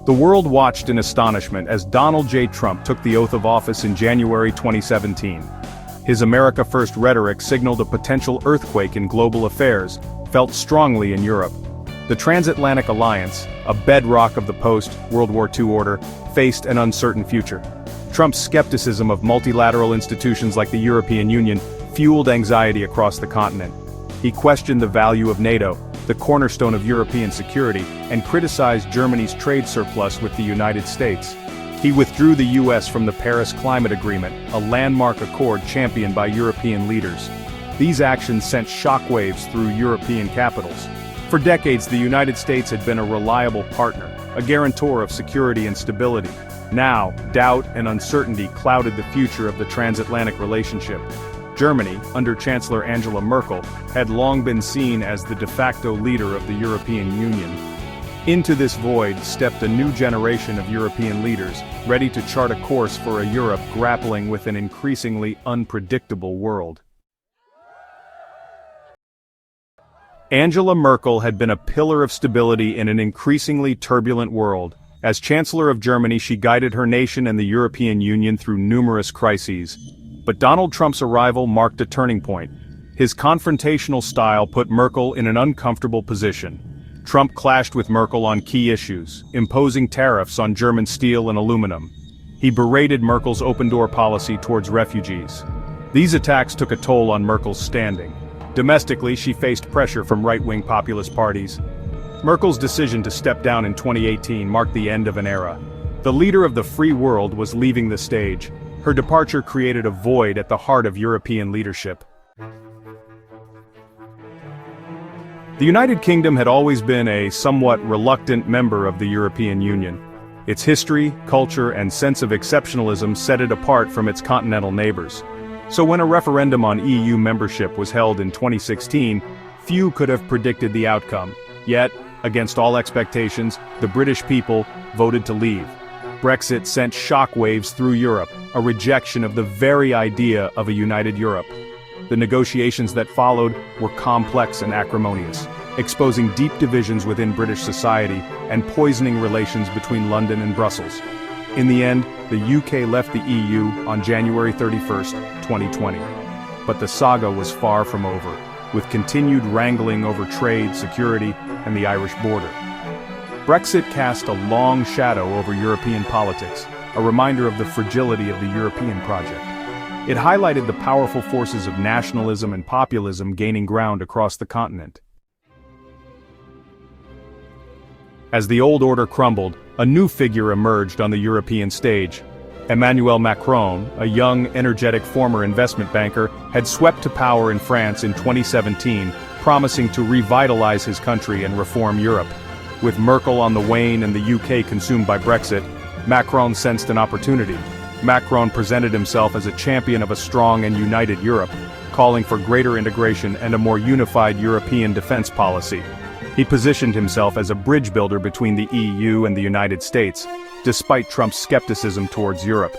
The world watched in astonishment as Donald J. Trump took the oath of office in January 2017. His America First rhetoric signaled a potential earthquake in global affairs, felt strongly in Europe. The transatlantic alliance, a bedrock of the post-World War II order, faced an uncertain future. Trump's skepticism of multilateral institutions like the European Union fueled anxiety across the continent. He questioned the value of NATO, the cornerstone of European security, and criticized Germany's trade surplus with the United States. He withdrew the US from the Paris Climate Agreement, a landmark accord championed by European leaders. These actions sent shockwaves through European capitals. For decades, the United States had been a reliable partner, a guarantor of security and stability. Now, doubt and uncertainty clouded the future of the transatlantic relationship. Germany, under Chancellor Angela Merkel, had long been seen as the de facto leader of the European Union. Into this void stepped a new generation of European leaders, ready to chart a course for a Europe grappling with an increasingly unpredictable world. Angela Merkel had been a pillar of stability in an increasingly turbulent world. As Chancellor of Germany, she guided her nation and the European Union through numerous crises. But Donald Trump's arrival marked a turning point. His confrontational style put Merkel in an uncomfortable position. Trump clashed with Merkel on key issues, imposing tariffs on German steel and aluminum. He berated Merkel's open-door policy towards refugees. These attacks took a toll on Merkel's standing. Domestically, she faced pressure from right-wing populist parties. Merkel's decision to step down in 2018 marked the end of an era. The leader of the free world was leaving the stage. Her departure created a void at the heart of European leadership. The United Kingdom had always been a somewhat reluctant member of the European Union. Its history, culture, and sense of exceptionalism set it apart from its continental neighbors. So when a referendum on EU membership was held in 2016, few could have predicted the outcome. Yet, against all expectations, the British people voted to leave. Brexit sent shockwaves through Europe, a rejection of the very idea of a united Europe. The negotiations that followed were complex and acrimonious, exposing deep divisions within British society and poisoning relations between London and Brussels. In the end, the UK left the EU on January 31st, 2020. But the saga was far from over, with continued wrangling over trade, security, and the Irish border. Brexit cast a long shadow over European politics, a reminder of the fragility of the European project. It highlighted the powerful forces of nationalism and populism gaining ground across the continent. As the old order crumbled, a new figure emerged on the European stage. Emmanuel Macron, a young, energetic former investment banker, had swept to power in France in 2017, promising to revitalize his country and reform Europe. With Merkel on the wane and the UK consumed by Brexit, Macron sensed an opportunity. Macron presented himself as a champion of a strong and united Europe, calling for greater integration and a more unified European defense policy. He positioned himself as a bridge builder between the EU and the United States, despite Trump's skepticism towards Europe.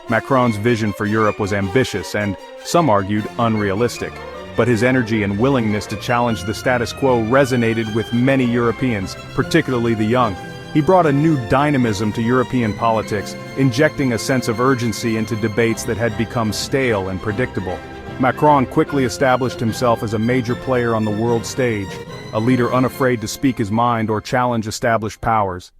Macron's vision for Europe was ambitious and, some argued, unrealistic. But his energy and willingness to challenge the status quo resonated with many Europeans, particularly the young. He brought a new dynamism to European politics, injecting a sense of urgency into debates that had become stale and predictable. Macron quickly established himself as a major player on the world stage, a leader unafraid to speak his mind or challenge established powers.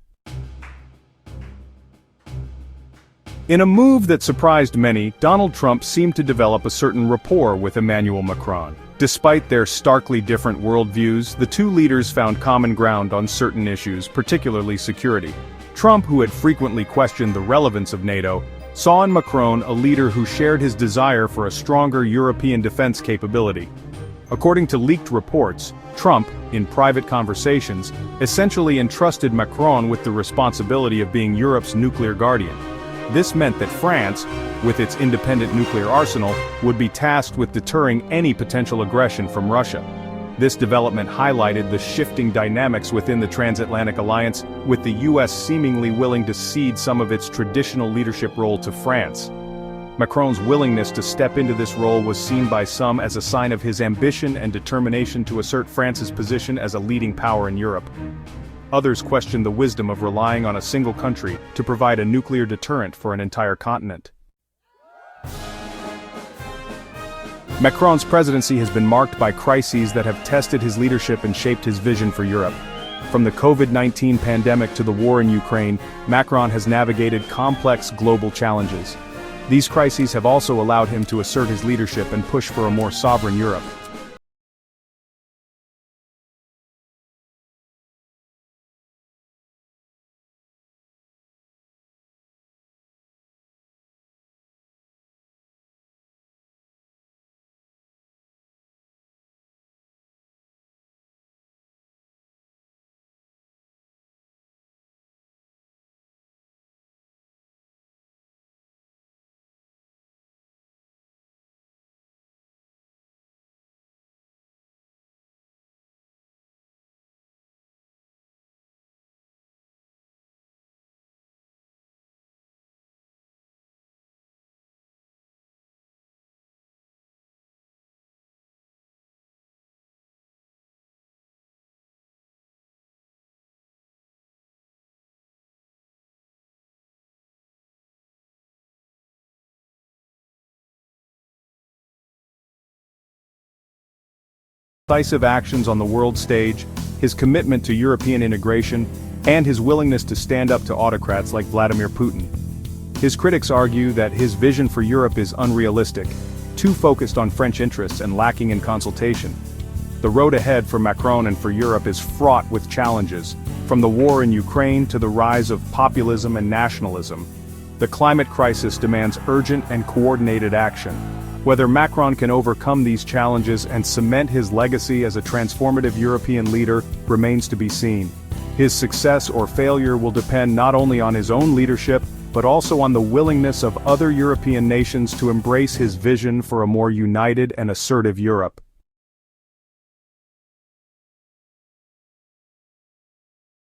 In a move that surprised many, Donald Trump seemed to develop a certain rapport with Emmanuel Macron. Despite their starkly different worldviews, the two leaders found common ground on certain issues, particularly security. Trump, who had frequently questioned the relevance of NATO, saw in Macron a leader who shared his desire for a stronger European defense capability. According to leaked reports, Trump, in private conversations, essentially entrusted Macron with the responsibility of being Europe's nuclear guardian. This meant that France, with its independent nuclear arsenal, would be tasked with deterring any potential aggression from Russia. This development highlighted the shifting dynamics within the transatlantic alliance, with the US seemingly willing to cede some of its traditional leadership role to France. Macron's willingness to step into this role was seen by some as a sign of his ambition and determination to assert France's position as a leading power in Europe. Others question the wisdom of relying on a single country to provide a nuclear deterrent for an entire continent. Macron's presidency has been marked by crises that have tested his leadership and shaped his vision for Europe. From the COVID-19 pandemic to the war in Ukraine, Macron has navigated complex global challenges. These crises have also allowed him to assert his leadership and push for a more sovereign Europe. Decisive actions on the world stage, his commitment to European integration, and his willingness to stand up to autocrats like Vladimir Putin. His critics argue that his vision for Europe is unrealistic, too focused on French interests and lacking in consultation. The road ahead for Macron and for Europe is fraught with challenges, from the war in Ukraine to the rise of populism and nationalism. The climate crisis demands urgent and coordinated action. Whether Macron can overcome these challenges and cement his legacy as a transformative European leader remains to be seen. His success or failure will depend not only on his own leadership, but also on the willingness of other European nations to embrace his vision for a more united and assertive Europe.